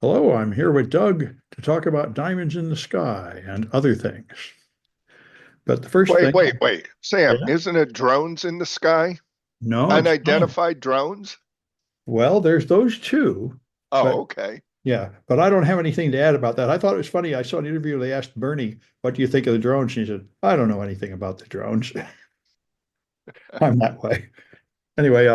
Hello, I'm here with Doug to talk about diamonds in the sky and other things. But the first Wait, thing, wait, wait. Sam, yeah, isn't it drones in the sky? no, it's diamond. Unidentified drones? Well, there's those two, but Oh, okay. yeah, but I don't have anything to add about that. I thought it was funny. I saw an interview. They asked Bernie, "What do you think of the drones?" And he said, "I don't know anything about the drones." I'm that way. Anyway,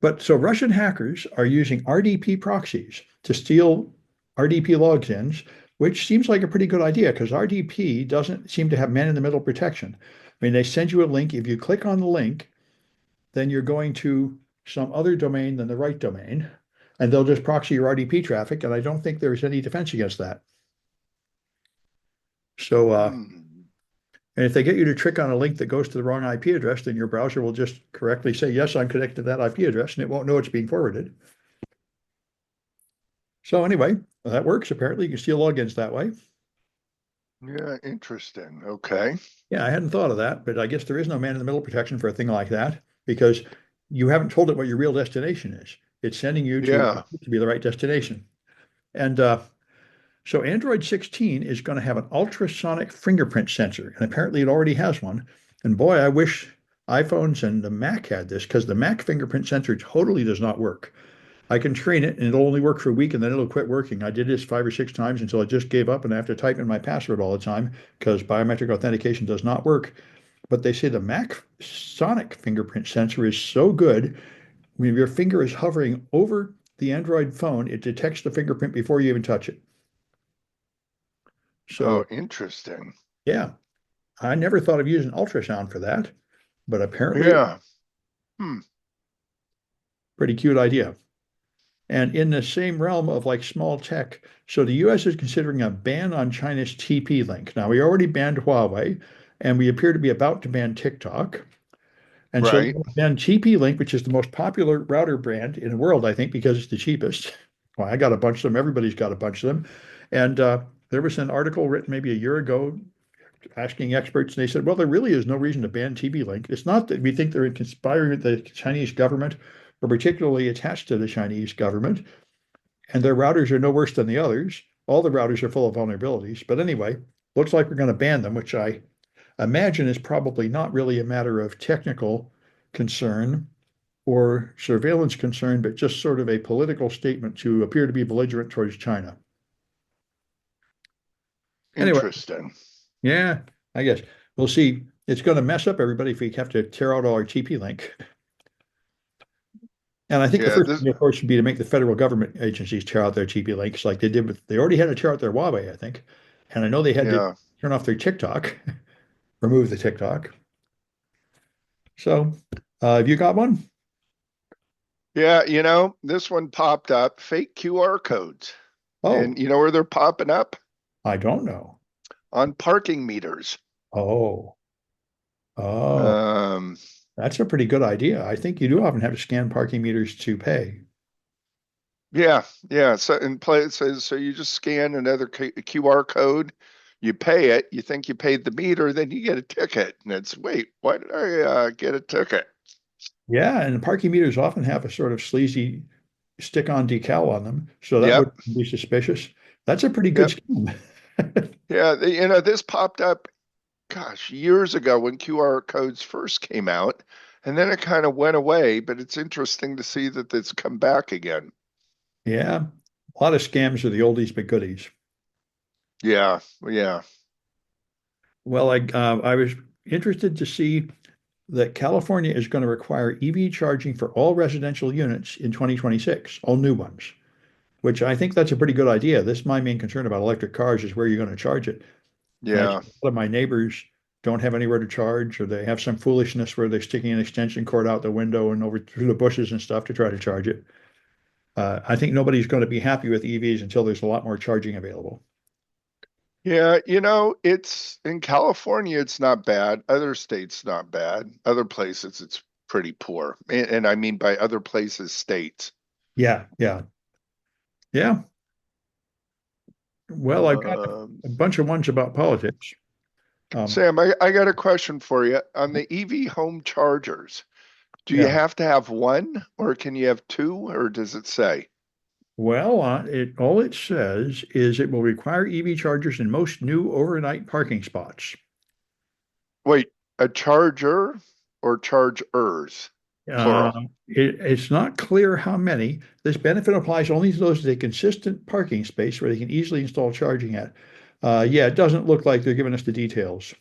but so Russian hackers are using RDP proxies to steal RDP logins, which seems like a pretty good idea because RDP doesn't seem to have man-in-the-middle protection. I mean, they send you a link. If you click on the link, then you're going to some other domain than the right domain, and they'll just proxy your RDP traffic. And I don't think there's any defense against that. So, Hmm. and if they get you to click on a link that goes to the wrong IP address, then your browser will just correctly say, yes, I'm connected to that IP address, and it won't know it's being forwarded. So anyway, that works. Apparently, you can steal logins that way. Yeah, interesting. Okay. Yeah, I hadn't thought of that, but I guess there is no man-in-the-middle protection for a thing like that because you haven't told it what your real destination is. It's sending you Yeah. to be the right destination. And so Android 16 is going to have an ultrasonic fingerprint sensor, and apparently it already has one. And boy, I wish iPhones and the Mac had this because the Mac fingerprint sensor totally does not work. I can train it and it'll only work for a week and then it'll quit working. I did this 5 or 6 times until I just gave up and I have to type in my password all the time because biometric authentication does not work. But they say the Mac sonic fingerprint sensor is so good. When your finger is hovering over the Android phone, it detects the fingerprint before you even touch it. Oh, So, interesting. yeah, I never thought of using ultrasound for that, but apparently, Yeah. Hmm. pretty cute idea. And in the same realm of like small tech, so the US is considering a ban on China's TP-Link. Now, we already banned Huawei, and we appear to be about to ban TikTok. And so Right. then TP-Link, which is the most popular router brand in the world, I think, because it's the cheapest. Well, I got a bunch of them. Everybody's got a bunch of them. And there was an article written maybe a year ago asking experts, and they said, well, there really is no reason to ban TP-Link. It's not that we think they're conspiring with the Chinese government or particularly attached to the Chinese government and their routers are no worse than the others. All the routers are full of vulnerabilities. But anyway, looks like we're going to ban them, which I imagine is probably not really a matter of technical concern or surveillance concern, but just sort of a political statement to appear to be belligerent towards China. Anyway, Interesting. yeah, I guess we'll see. It's going to mess up everybody if we have to tear out all our TP link. And I think the Yeah, first this thing, of course, should be to make the federal government agencies tear out their TP links like they did with, they already had to tear out their Huawei, I think. And I know they had to yeah. turn off their TikTok, remove the TikTok. So, have you got one? Yeah, this one popped up, fake QR codes. Oh, And you know where they're popping up? I don't know. On parking meters. Oh, oh, Um, that's a pretty good idea. I think you do often have to scan parking meters to pay. Yeah, yeah. So in place, it says so you just scan another QR code, you pay it, you think you paid the meter, then you get a ticket, and it's wait, why did I get a ticket? Yeah, and parking meters often have a sort of sleazy stick-on decal on them, so that would Yep, be suspicious. That's a pretty good yep, scheme. yeah. This popped up, gosh, years ago when QR codes first came out, and then it kind of went away. But it's interesting to see that it's come back again. Yeah, a lot of scams are the oldies but goodies. Yeah, yeah, Well, I was interested to see that California is going to require EV charging for all residential units in 2026, all new ones, which I think that's a pretty good idea. This is my main concern about electric cars is where you're going to charge it. And I see yeah. a lot of my neighbors don't have anywhere to charge, or they have some foolishness where they're sticking an extension cord out the window and over through the bushes and stuff to try to charge it. I think nobody's going to be happy with EVs until there's a lot more charging available. Yeah, it's in California, it's not bad. Other states, not bad. Other places, it's pretty poor. And I mean by other places, states. Yeah, yeah, yeah. Well, I've got Um, a bunch of ones about politics. Um, Sam, I got a question for you. On the EV home chargers, do you yeah. have to have one or can you have two or does it say? Well, all it says is it will require EV chargers in most new overnight parking spots. Wait, a charger or chargers, Uh, plural? it's not clear how many. This benefit applies only to those with a consistent parking space where they can easily install charging at. Yeah, it doesn't look like they're giving us the details.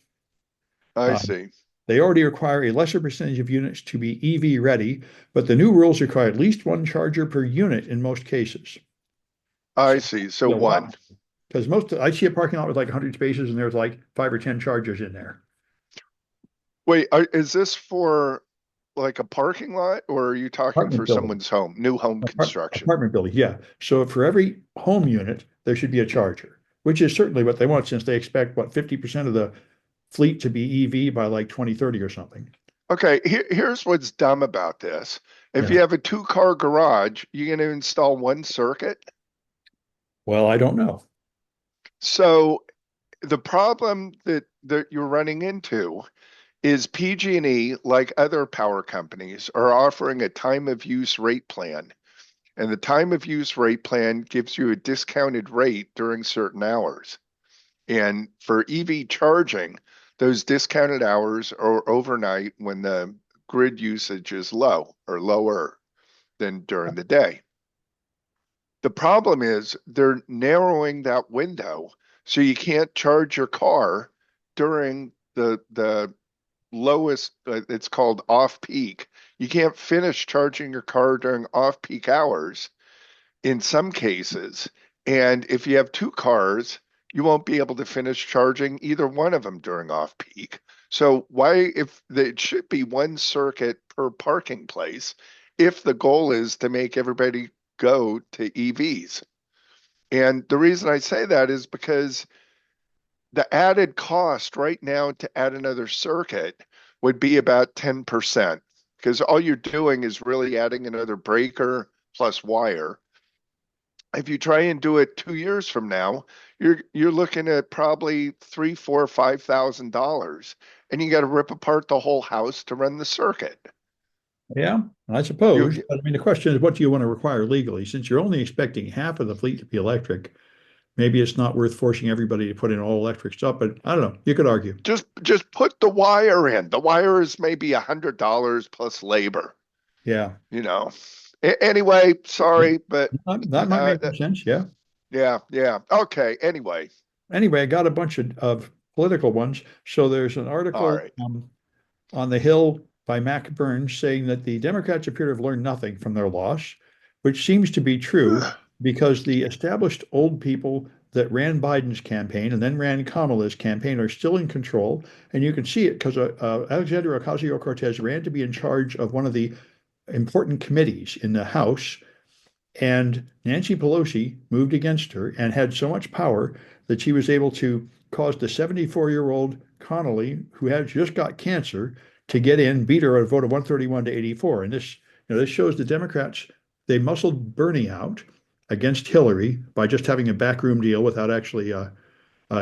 I Uh, see. they already require a lesser percentage of units to be EV ready, but the new rules require at least one charger per unit in most cases. I So see. So a one. lot, because I see a parking lot with like 100 spaces and there's like 5 or 10 chargers in there. Wait, is this for like a parking lot or are you talking Apartment for building. someone's home, new home construction? Apartment building, yeah. So for every home unit, there should be a charger, which is certainly what they want since they expect, what, 50% of the fleet to be EV by like 2030 or something. Okay, here's what's dumb about this. If Yeah. you have a two-car garage, you're going to install one circuit. Well, I don't know. So the problem that you're running into is PG&E, like other power companies, are offering a time of use rate plan. And the time of use rate plan gives you a discounted rate during certain hours. And for EV charging, those discounted hours are overnight when the grid usage is low or lower than during the day. The problem is they're narrowing that window so you can't charge your car during the lowest, it's called off peak. You can't finish charging your car during off peak hours in some cases. And if you have two cars, you won't be able to finish charging either one of them during off peak. So why, if it should be one circuit per parking place, if the goal is to make everybody go to EVs? And the reason I say that is because the added cost right now to add another circuit would be about 10%, because all you're doing is really adding another breaker plus wire. If you try and do it 2 years from now, you're looking at probably three, four, $5,000, and you got to rip apart the whole house to run the circuit. Yeah, I You, suppose. But I mean, the question is, what do you want to require legally? Since you're only expecting half of the fleet to be electric, maybe it's not worth forcing everybody to put in all electric stuff. But I don't know. You could argue. just put the wire in. The wire is maybe $100 plus labor. Yeah, You know. Anyway, sorry, but that might make more sense. Yeah. yeah, yeah. Okay. Anyway, Anyway, I got a bunch of political ones. So there's an all article right. on the Hill by Mac Burns saying that the Democrats appear to have learned nothing from their loss, which seems to be true because the established old people that ran Biden's campaign and then ran Kamala's campaign are still in control. And you can see it because Alexandria Ocasio-Cortez ran to be in charge of one of the important committees in the House. And Nancy Pelosi moved against her and had so much power that she was able to cause the 74-year-old Connolly, who had just got cancer, to get in, beat her on a vote of 131 to 84. And this shows the Democrats, they muscled Bernie out against Hillary by just having a backroom deal without actually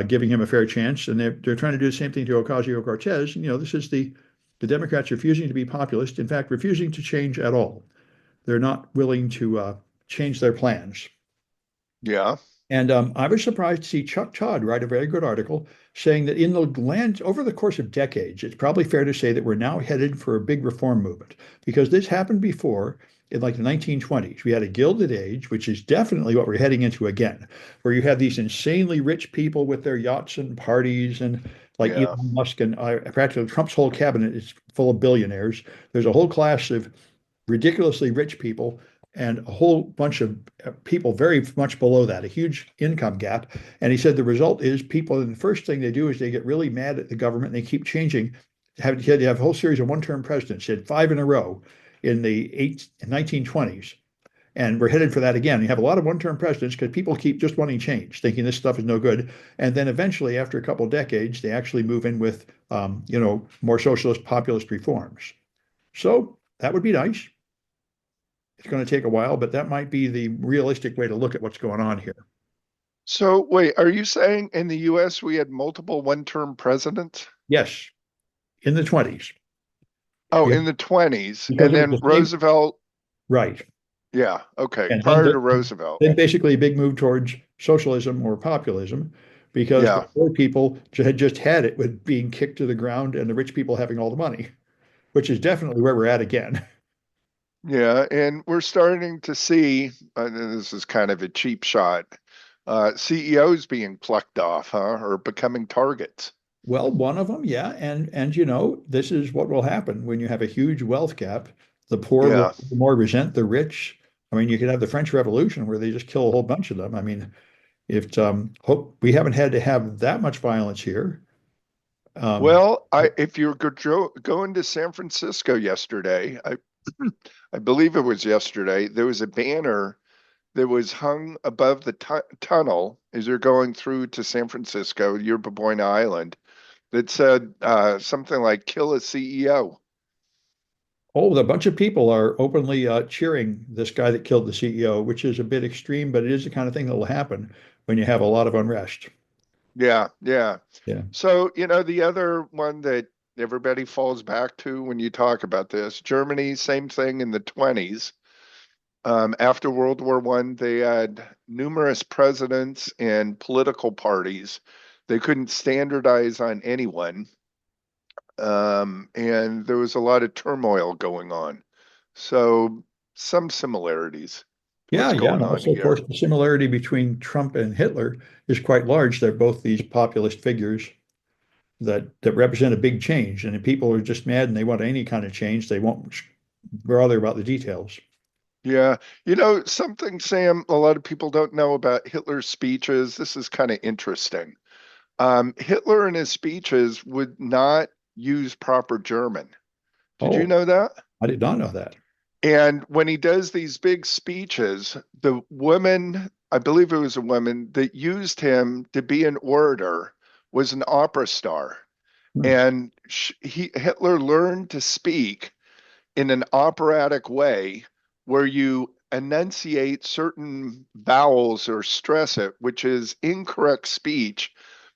giving him a fair chance. And they're trying to do the same thing to Ocasio-Cortez. This is the Democrats refusing to be populist, in fact, refusing to change at all. They're not willing to change their plans. Yeah. And I was surprised to see Chuck Todd write a very good article saying that in the land over the course of decades, it's probably fair to say that we're now headed for a big reform movement because this happened before in like the 1920s. We had a Gilded Age, which is definitely what we're heading into again, where you have these insanely rich people with their yachts and parties and like Yeah. Elon Musk and practically Trump's whole cabinet is full of billionaires. There's a whole class of ridiculously rich people and a whole bunch of people very much below that, a huge income gap. And he said the result is people, and the first thing they do is they get really mad at the government and they keep changing. You have a whole series of one-term presidents, you had 5 in a row in the 1920s. And we're headed for that again. You have a lot of one-term presidents because people keep just wanting change, thinking this stuff is no good. And then eventually, after a couple of decades, they actually move in with, more socialist, populist reforms. So that would be nice. It's going to take a while, but that might be the realistic way to look at what's going on here. So wait, are you saying in the US we had multiple one-term presidents? Yes, in the 20s. Oh, Yeah, in the 20s. because And it was then the same, Roosevelt, right. Yeah. Okay. And Prior to Roosevelt. then basically a big move towards socialism or populism, because the Yeah. poor people had just had it with being kicked to the ground and the rich people having all the money, which is definitely where we're at again. Yeah. And we're starting to see, and this is kind of a cheap shot, CEOs being plucked off, huh? Or becoming targets. Well, one of them, yeah, and you know, this is what will happen when you have a huge wealth gap. The poor will Yeah. more resent the rich. I mean, you could have the French Revolution where they just kill a whole bunch of them. I mean, if hope we haven't had to have that much violence here. Um, Well, if you're going to San Francisco yesterday, I believe it was yesterday, there was a banner that was hung above the tunnel as you're going through to San Francisco, Yerba Buena Island, that said something like "kill a CEO." oh, a bunch of people are openly cheering this guy that killed the CEO, which is a bit extreme, but it is the kind of thing that will happen when you have a lot of unrest. Yeah, yeah. Yeah. So, the other one that everybody falls back to when you talk about this, Germany, same thing in the 20s. After World War One, they had numerous presidents and political parties. They couldn't standardize on anyone, and there was a lot of turmoil going on. So, some similarities to Yeah, what's yeah. going And on also, of course, here. the similarity between Trump and Hitler is quite large. They're both these populist figures that represent a big change. And if people are just mad and they want any kind of change, they won't bother about the details. Yeah, something, Sam, a lot of people don't know about Hitler's speeches. This is kind of interesting. Hitler in his speeches would not use proper German. Did you Oh, know that? I did not know that. And when he does these big speeches, the woman, I believe it was a woman that used him to be an orator, was an opera star. Hmm. And Hitler learned to speak in an operatic way where you enunciate certain vowels or stress it, which is incorrect speech.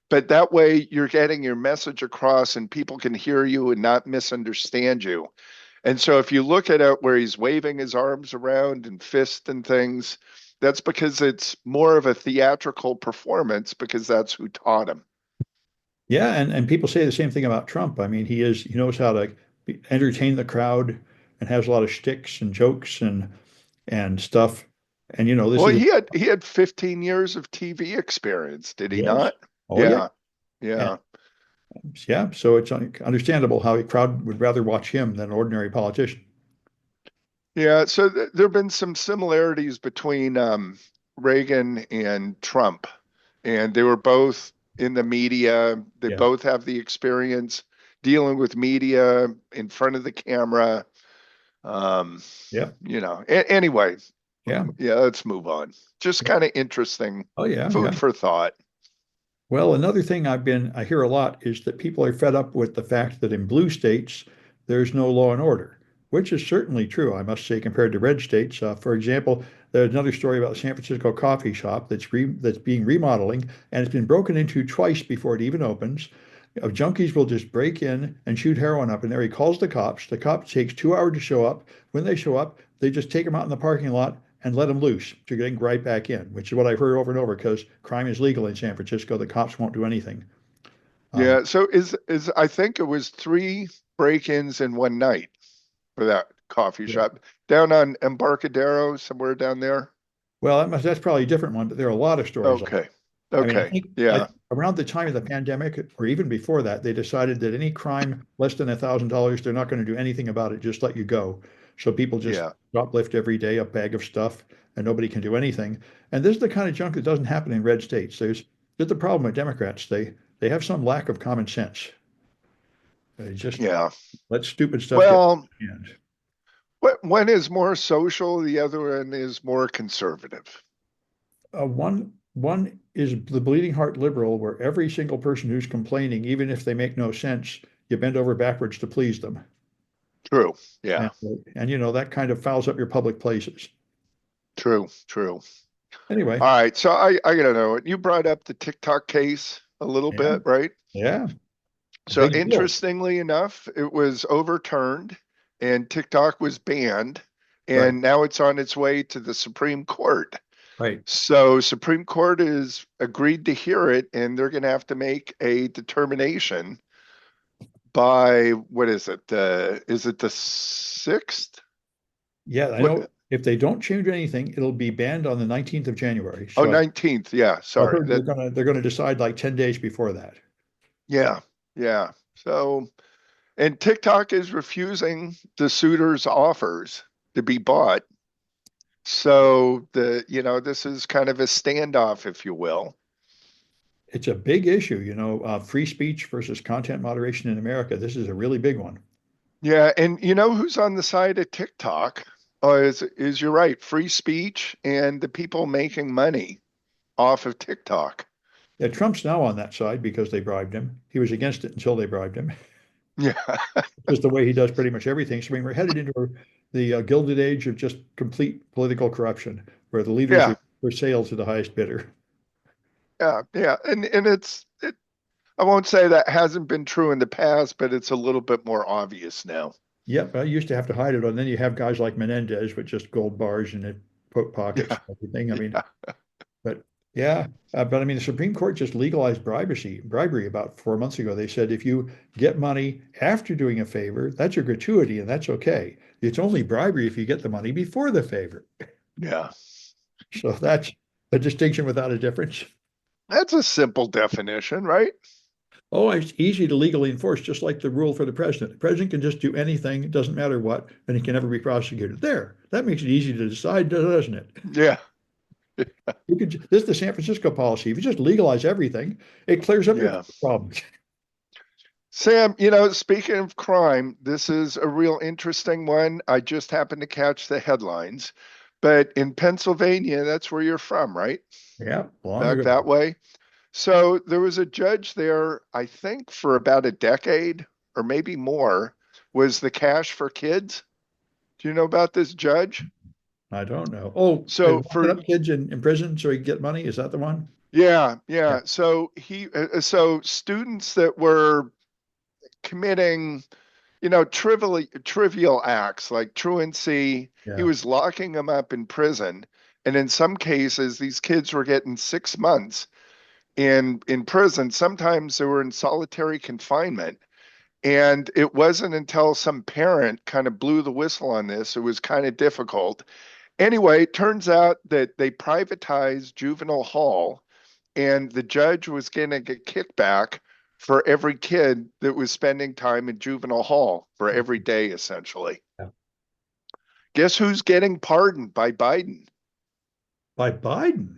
But that way you're getting your message across and people can hear you and not misunderstand you. And so if you look at it where he's waving his arms around and fist and things, that's because it's more of a theatrical performance because that's who taught him. Yeah, and people say the same thing about Trump. I mean, he knows how to entertain the crowd and has a lot of shticks and jokes and stuff. And you know, this Well, is he had 15 years of TV experience, did he yes. not? Oh yeah. Yeah. And Yeah. yeah, so it's understandable how a crowd would rather watch him than an ordinary politician. Yeah, so there have been some similarities between Reagan and Trump, and they were both in the media. They Yeah. both have the experience dealing with media in front of the camera. Um, Yeah. anyway, Yeah. yeah, let's move on. Just kind of interesting Oh yeah, food yeah. for thought. Well, another thing I hear a lot is that people are fed up with the fact that in blue states there's no law and order, which is certainly true, I must say, compared to red states. For example, there's another story about a San Francisco coffee shop that's being remodeling, and it's been broken into twice before it even opens. Junkies will just break in and shoot heroin up in there. He calls the cops. The cops takes 2 hours to show up. When they show up, they just take them out in the parking lot and let them loose to get right back in, which is what I've heard over and over because crime is legal in San Francisco. The cops won't do anything. Um, Yeah, so is I think it was three break-ins in one night for that coffee yeah. shop down on Embarcadero, somewhere down there. Well, that's probably a different one, but there are a lot of stories like Okay. I mean, Okay. I Yeah. around the time of the pandemic, or even before that, they decided that any crime less than $1,000, they're not going to do anything about it, just let you go. So people just Yeah. shoplift every day a bag of stuff, and nobody can do anything. And this is the kind of junk that doesn't happen in red states. There's the problem with Democrats. They have some lack of common sense. They just Yeah. let stupid stuff get Well, out of hand. one is more social, the other one is more conservative. One is the bleeding heart liberal, where every single person who's complaining, even if they make no sense, you bend over backwards to please them. True. And, Yeah. and you know, that kind of fouls up your public places. True. True. Anyway, All right. So I gotta know. You brought up the TikTok case a little yeah, bit, right? yeah, So big deal. interestingly enough, it was overturned and TikTok was banned Right, and now it's on its way to the Supreme Court. right. So Supreme Court has agreed to hear it, and they're going to have to make a determination by what is it the 6th? Yeah, I know What? if they don't change anything, it'll be banned on the 19th of January. Oh, So I 19th. Yeah, I've sorry. heard they're gonna decide like 10 days before that. Yeah, yeah. So, and TikTok is refusing the suitors' offers to be bought. So this is kind of a standoff, if you will. It's a big issue, free speech versus content moderation in America. This is a really big one. Yeah, and you know who's on the side of TikTok? Oh, is you're right, free speech and the people making money off of TikTok. Yeah, Trump's now on that side because they bribed him. He was against it until they bribed him. Yeah, Just the way he does pretty much everything. So I mean, we're headed into the gilded age of just complete political corruption, where the leaders yeah, are for sale to the highest bidder. yeah. And I won't say that hasn't been true in the past, but it's a little bit more obvious now. Yep, I used to have to hide it. And then you have guys like Menendez with just gold bars in it, coat pockets Yeah, and everything. I mean, yeah, but yeah, but I mean, the Supreme Court just legalized bribery about 4 months ago. They said if you get money after doing a favor, that's a gratuity and that's okay. It's only bribery if you get the money before the favor. yeah. So that's a distinction without a difference. That's a simple definition, right? Oh, it's easy to legally enforce, just like the rule for the president. The president can just do anything, it doesn't matter what, and he can never be prosecuted. There, that makes it easy to decide, doesn't it? Yeah, This is the San Francisco policy. If you just legalize everything, it clears up your yeah. problems. Sam, speaking of crime, this is a real interesting one. I just happened to catch the headlines, but in Pennsylvania, that's where you're from, right? Yeah, long Back ago. that way. So there was a judge there, I think for about a decade or maybe more, was the cash for kids. Do you know about this judge? I don't know. Oh, So and locking for up kids in prison so he can get money. Is that the one? yeah, Yeah, yeah. So students that were committing, trivial acts like truancy, he yeah. was locking them up in prison. And in some cases, these kids were getting 6 months in prison. Sometimes they were in solitary confinement. And it wasn't until some parent kind of blew the whistle on this, it was kind of difficult. Anyway, it turns out that they privatized juvenile hall, and the judge was getting a kickback for every kid that was spending time in juvenile hall for every day, essentially. Yeah. Guess who's getting pardoned by Biden? By Biden.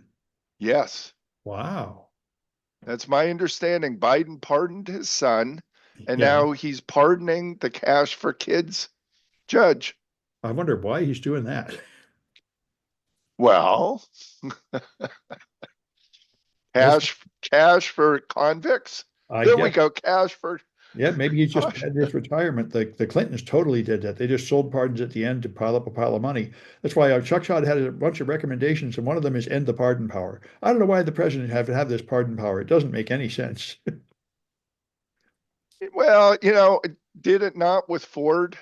Yes, Wow. that's my understanding. Biden pardoned his son, and Yeah. now he's pardoning the cash for kids judge. I wonder why he's doing that. Well, That's, cash for convicts. I There we guess. go. Cash for Yeah, maybe he's just gosh. had his retirement. The Clintons totally did that. They just sold pardons at the end to pile up a pile of money. That's why Chuck Todd had a bunch of recommendations, and one of them is end the pardon power. I don't know why the president have this pardon power. It doesn't make any sense. Well, did it not with Ford,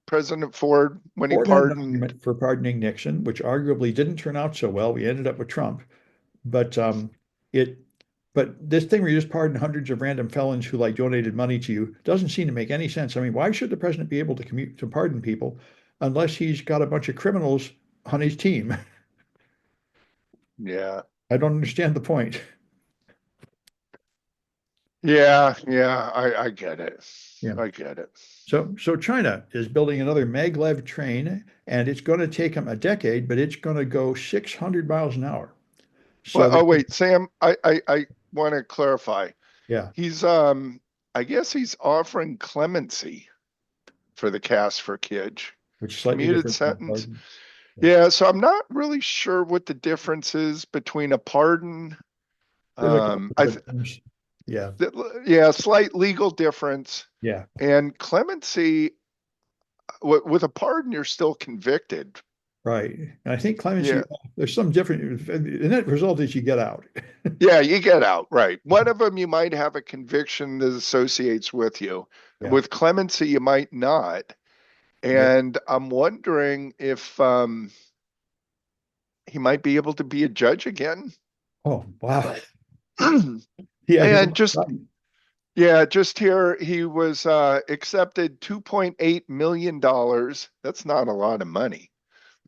President Ford, when he Ford had an pardoned? argument for pardoning Nixon, which arguably didn't turn out so well. We ended up with Trump, but it. But this thing where you just pardon hundreds of random felons who like donated money to you doesn't seem to make any sense. I mean, why should the president be able to pardon people unless he's got a bunch of criminals on his team? Yeah. I don't understand the point. Yeah, yeah, I get it. Yeah. I get it. So China is building another maglev train, and it's going to take them a decade, but it's going to go 600 miles an hour. Well, So they, oh wait, Sam, I want to clarify. yeah, He's I guess he's offering clemency for the cast for kids. which is slightly Commuted different from sentence. pardon. Yeah. Yeah, so I'm not really sure what the difference is between a pardon. There's a couple I different things. Yeah, Yeah, slight legal difference. yeah, And clemency, with a pardon, you're still convicted. right. And I think clemency, Yeah, there's some different. The net result is you get out. yeah, you get out, right. One of them, you might have a conviction that associates with you. Yeah, With clemency, you might not. Yeah. And I'm wondering if he might be able to be a judge again. Oh, wow. Yeah, you And might just right. yeah, just here he was accepted $2.8 million. That's not a lot of money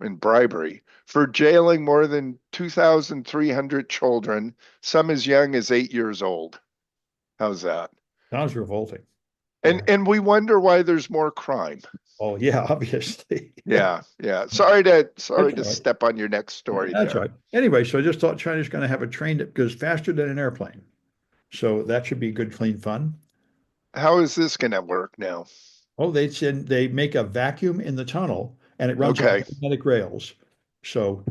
in bribery for jailing more than 2,300 children, some as young as 8 years old. How's that? Sounds revolting. And Yeah. and we wonder why there's more crime. Oh, yeah, obviously. Yeah. Yeah, yeah. Sorry to That's all right. step on your next Yeah, story that's all there. right. Anyway, so I just thought China's going to have a train that goes faster than an airplane. So that should be good, clean fun. How is this going to work now? Oh, they make a vacuum in the tunnel and it runs on Okay. magnetic rails. So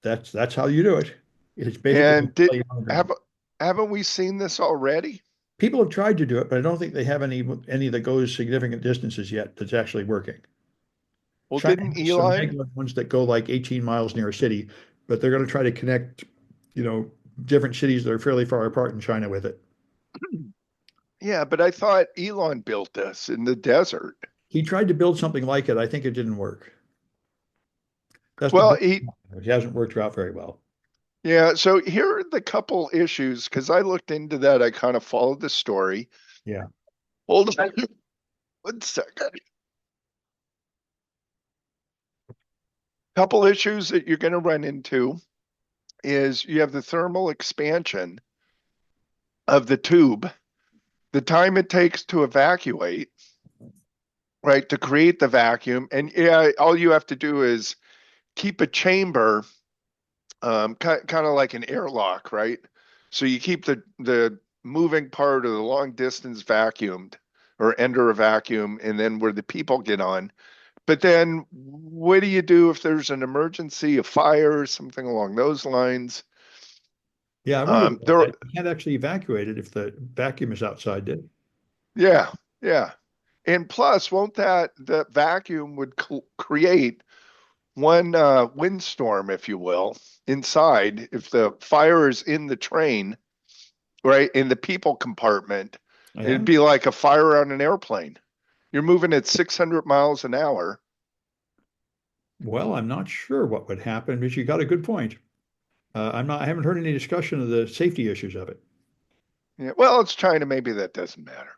that's how you do it. It's basically a And did plane on the ground. have haven't we seen this already? People have tried to do it, but I don't think they have any that goes significant distances yet that's actually working. Well, China didn't has some Elon? mega ones that go like 18 miles near a city, but they're going to try to connect, you know, different cities that are fairly far apart in China with it. Yeah, but I thought Elon built this in the desert. He tried to build something like it. I think it didn't work. That's the Well, bottom he line. It hasn't worked out very well. yeah, so here are the couple issues because I looked into that. I kind of followed the story. Yeah. Hold on 1 second. Couple issues that you're going to run into is you have the thermal expansion of the tube, the time it takes to evacuate, right, to create the vacuum. And yeah, all you have to do is keep a chamber, kind of like an airlock, right? So you keep the moving part of the long distance vacuumed or enter a vacuum, and then where the people get on. But then what do you do if there's an emergency, a fire, or something along those lines? Yeah, I wondered about There, that. You can't actually evacuate it if the vacuum is outside, did it? yeah, yeah. And plus, won't the vacuum would create one windstorm, if you will, inside if the fire is in the train, right, in the people compartment, Yeah. it'd be like a fire on an airplane. You're moving at 600 miles an hour. Well, I'm not sure what would happen, but you got a good point. I haven't heard any discussion of the safety issues of it. Yeah, well, it's China. Maybe that doesn't matter.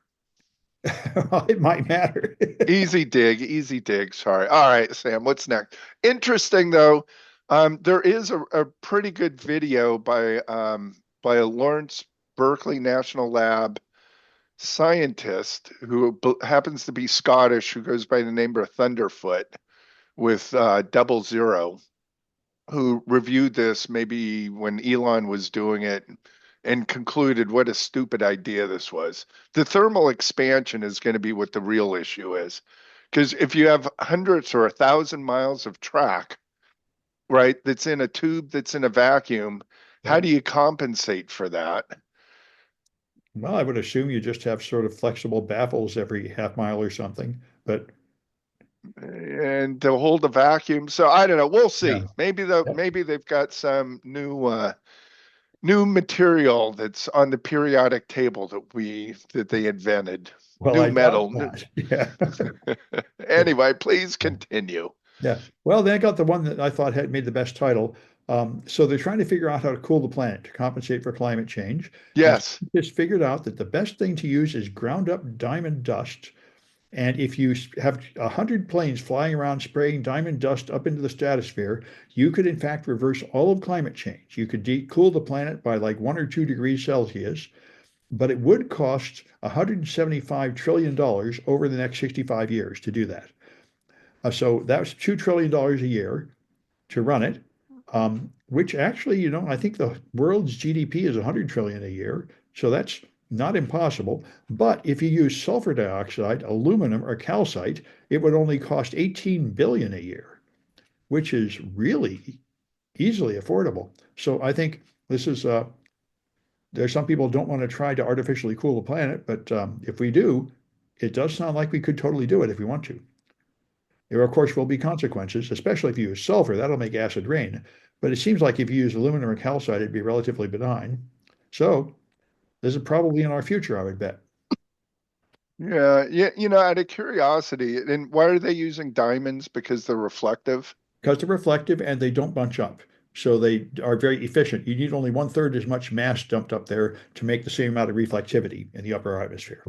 It might matter. Easy dig, easy dig. Sorry. All right, Sam, what's next? Interesting though, there is a pretty good video by a Lawrence Berkeley National Lab scientist who happens to be Scottish, who goes by the name of Thunderfoot with double zero, who reviewed this maybe when Elon was doing it and concluded what a stupid idea this was. The thermal expansion is going to be what the real issue is. Because if you have hundreds or 1,000 miles of track, right, that's in a tube that's in a vacuum, how Yeah. do you compensate for that? Well, I would assume you just have sort of flexible baffles every half mile or something. But And to hold the vacuum. So I don't know. We'll yeah. see. Yep. Maybe they've got some new material that's on the periodic table that they invented. Well, New I doubt metal. that. Yeah. Yeah. Anyway, please continue. Yeah. Well, then I got the one that I thought had made the best title. So they're trying to figure out how to cool the planet to compensate for climate change. And Yes. just figured out that the best thing to use is ground up diamond dust. And if you have 100 planes flying around spraying diamond dust up into the stratosphere, you could in fact reverse all of climate change. You could cool the planet by like 1 or 2 degrees Celsius, but it would cost $175 trillion over the next 65 years to do that. So that's $2 trillion a year to run it, which actually, I think the world's GDP is 100 trillion a year. So that's not impossible. But if you use sulfur dioxide, aluminum, or calcite, it would only cost 18 billion a year, which is really easily affordable. So I think this is there's some people don't want to try to artificially cool the planet, but if we do, it does sound like we could totally do it if we want to. There, of course, will be consequences, especially if you use sulfur. That'll make acid rain. But it seems like if you use aluminum or calcite, it'd be relatively benign. So this is probably in our future, I would bet. Yeah, yeah, out of curiosity, and why are they using diamonds? Because they're reflective. because they're reflective and they don't bunch up. So they are very efficient. You need only one third as much mass dumped up there to make the same amount of reflectivity in the upper atmosphere.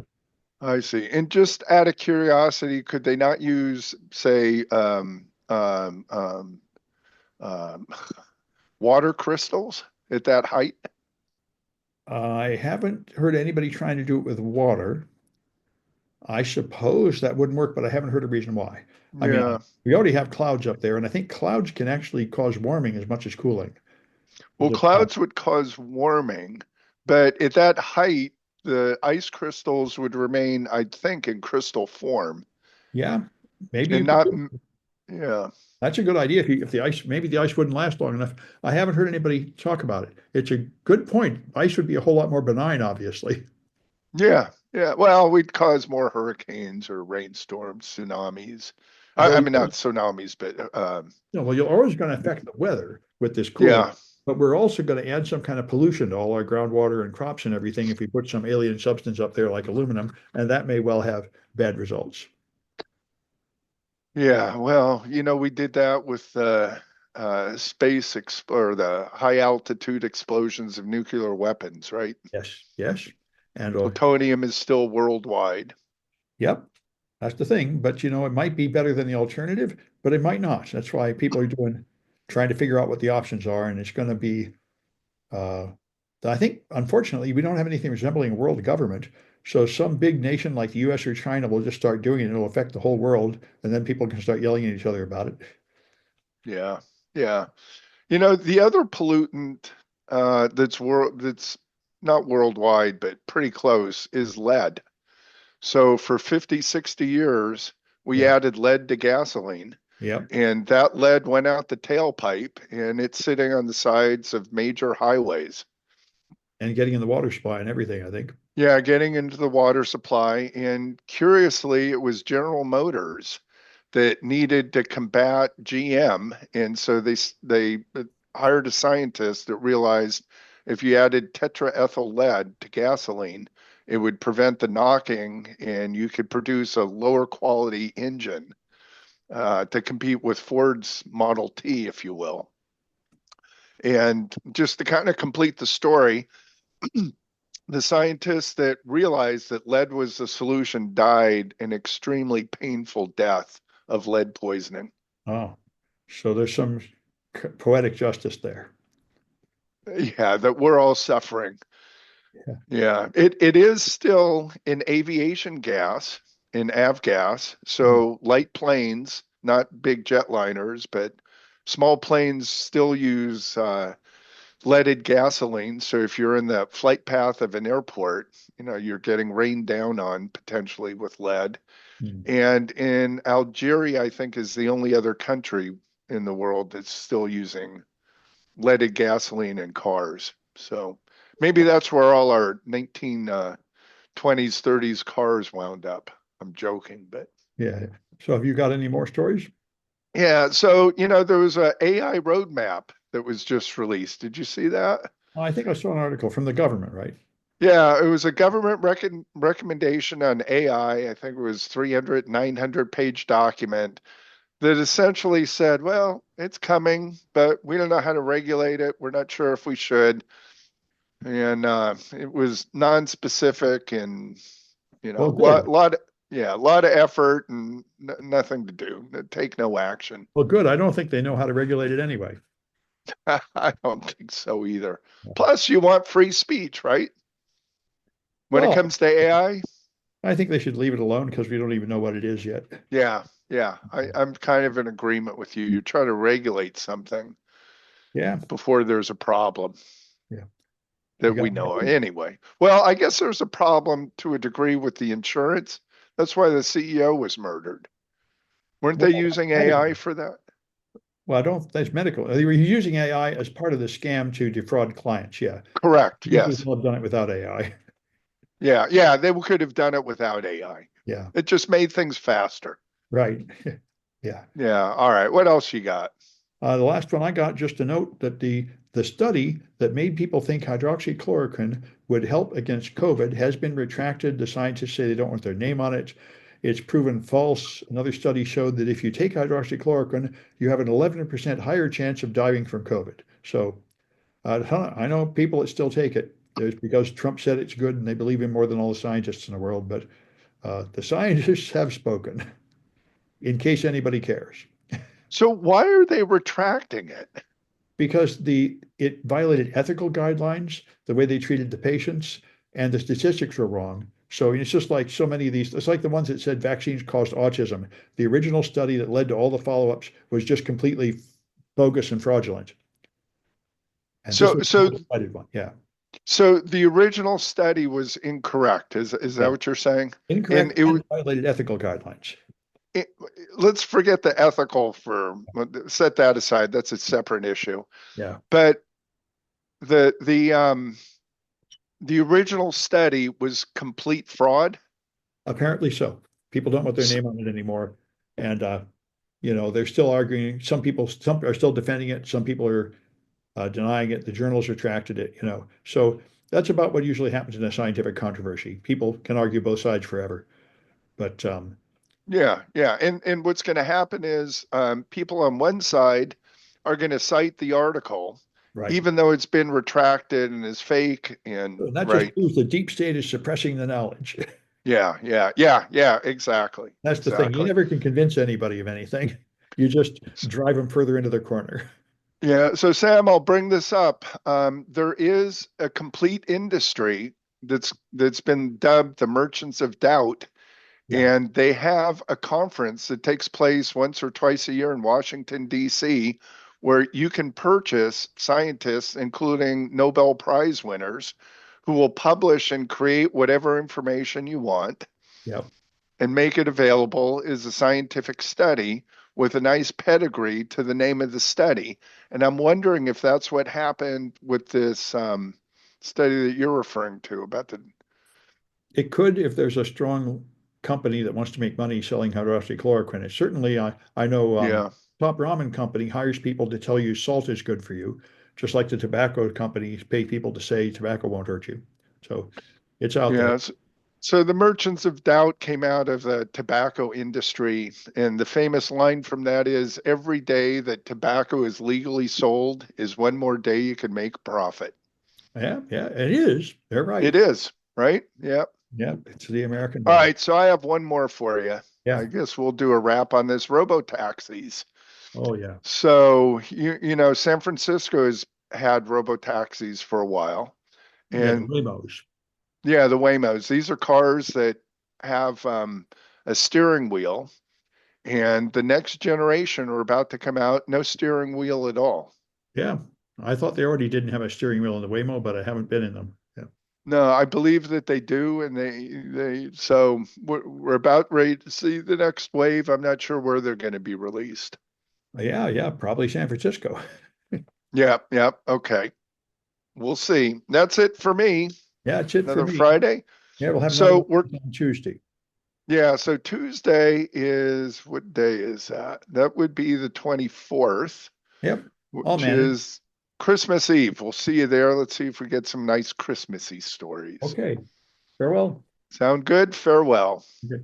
I see. And just out of curiosity, could they not use, say, um, water crystals at that height? I haven't heard anybody trying to do it with water. I suppose that wouldn't work, but I haven't heard a reason why. I mean, Yeah. we already have clouds up there, and I think clouds can actually cause warming as much as cooling. Well, clouds would cause warming, but at that height, the ice crystals would remain, I'd think, in crystal form Yeah, maybe you and could not, do it. yeah. That's a good idea. If the ice, maybe the ice wouldn't last long enough. I haven't heard anybody talk about it. It's a good point. Ice would be a whole lot more benign, obviously. Yeah. Yeah. Well, we'd cause more hurricanes or rainstorms, tsunamis. I Well, mean, not tsunamis, but well, you're always going to affect the weather with this cooling, yeah. but we're also going to add some kind of pollution to all our groundwater and crops and everything if we put some alien substance up there like aluminum, and that may well have bad results. Yeah, well, we did that with the or the high altitude explosions of nuclear weapons, right? Yes, yes. And Plutonium is still worldwide. yep, that's the thing. But it might be better than the alternative, but it might not. That's why people are trying to figure out what the options are, and it's going to be. Uh, I think, unfortunately, we don't have anything resembling a world government. So some big nation like the U.S. or China will just start doing it. It'll affect the whole world, and then people can start yelling at each other about it. Yeah, yeah. The other pollutant that's not worldwide, but pretty close is lead. So for 50, 60 years, we Yeah. added lead to gasoline. Yep. And that lead went out the tailpipe and it's sitting on the sides of major highways. And getting in the water supply and everything, I think. Yeah, getting into the water supply. And curiously, it was General Motors that needed to combat GM. And so they hired a scientist that realized if you added tetraethyl lead to gasoline, it would prevent the knocking and you could produce a lower quality engine to compete with Ford's Model T, if you will. And just to kind of complete the story, the scientists that realized that lead was the solution died an extremely painful death of lead poisoning. Oh, so there's some poetic justice there. Yeah, that we're all suffering. Yeah. Yeah, it is still an aviation gas, in avgas. Mm. So light planes, not big jetliners, but small planes still use leaded gasoline. So if you're in the flight path of an airport, you're getting rained down on potentially with lead. Mm. And in Algeria, I think is the only other country in the world that's still using leaded gasoline in cars. So maybe that's where all our 1920s, 30s cars wound up. I'm joking, but Yeah. So have you got any more stories? yeah. So, there was a AI roadmap that was just released. Did you see that? I think I saw an article from the government, right? Yeah, it was a government recommendation on AI. I think it was 300, 900-page document that essentially said, well, it's coming, but we don't know how to regulate it. We're not sure if we should. And it was non-specific and, Well, good. a lot of effort and nothing to do. Take no action. Well, good. I don't think they know how to regulate it anyway. I don't think so either. Plus, you want free speech, right? When it Well, comes to AI, I think they should leave it alone because we don't even know what it is yet. yeah, yeah. I'm kind of in agreement with you. You try to regulate something Yeah. before there's a problem Yeah. You that got we know of. any Anyway. Well, I guess there's a problem to a degree with the insurance. That's why the CEO was murdered. Weren't they well, using AI medical. for that? Well, I don't, that's medical. They were using AI as part of the scam to defraud clients. Yeah. Correct. Usually Yes. they'll have done it without AI. Yeah. Yeah. They could have done it without AI. Yeah. It just made things faster. Right. Yeah. Yeah. All right. What else you got? The last one I got, just a note that the study that made people think hydroxychloroquine would help against COVID has been retracted. The scientists say they don't want their name on it. It's proven false. Another study showed that if you take hydroxychloroquine, you have an 11% higher chance of dying from COVID. So I know people that still take it. It's because Trump said it's good and they believe him more than all the scientists in the world. But the scientists have spoken, in case anybody cares. So why are they retracting it? Because it violated ethical guidelines, the way they treated the patients, and the statistics were wrong. So it's just like so many of these. It's like the ones that said vaccines caused autism. The original study that led to all the follow-ups was just completely bogus and fraudulent. And this So was a so double-sided one. Yeah, so the original study was incorrect. Is that yeah, what you're saying? And incorrect and violated ethical guidelines. it, let's forget the ethical for set that aside. That's a separate issue. Yeah, But the the original study was complete fraud. apparently so. People don't want their S- name on it anymore, and they're still arguing. Some are still defending it. Some people are denying it. The journals retracted it, So that's about what usually happens in a scientific controversy. People can argue both sides forever, but Yeah, yeah. And what's going to happen is people on one side are going to cite the article, right. even though it's been retracted and is fake and And that just right. proves the deep state is suppressing the knowledge. Yeah, yeah, yeah, yeah, exactly. That's the thing. You Exactly. never can convince anybody of anything. You just drive them further into their corner. Yeah, so Sam, I'll bring this up. There is a complete industry that's been dubbed the Merchants of Doubt, Yeah, and they have a conference that takes place once or twice a year in Washington, D.C., where you can purchase scientists, including Nobel Prize winners, who will publish and create whatever information you want yeah. and make it available as a scientific study with a nice pedigree to the name of the study. And I'm wondering if that's what happened with this study that you're referring to about the, It could if there's a strong company that wants to make money selling hydroxychloroquine. It certainly, I know yeah, Top Ramen Company hires people to tell you salt is good for you, just like the tobacco companies pay people to say tobacco won't hurt you. So it's out there. yeah. So the Merchants of Doubt came out of the tobacco industry, and the famous line from that is every day that tobacco is legally sold is one more day you can make profit. Yeah, yeah, it is. They're right. It is, right? Yeah. Yeah, it's the American All way. right, so I have one more for you. I Yeah. guess we'll do a wrap on this robo taxis. Oh, yeah. So you know, San Francisco has had robo taxis for a while, Yeah, the and Waymos. yeah, the Waymos. These are cars that have a steering wheel, and the next generation are about to come out, no steering wheel at all. Yeah. I thought they already didn't have a steering wheel in the Waymo, but I haven't been in them. Yeah. No, I believe that they do, and they so we're about ready to see the next wave. I'm not sure where they're going to be released. Yeah, yeah, probably San Francisco. Yeah, yeah, okay. We'll see. That's it for me. Yeah, that's it for Another me. Friday. Yeah, we'll have another So one we're on Tuesday. yeah, so Tuesday is what day is that? That would be the 24th, Yep. I'll which manage. is Christmas Eve. We'll see you there. Let's see if we get some nice Christmassy stories. Okay. Farewell. Sound good? Farewell. Okay.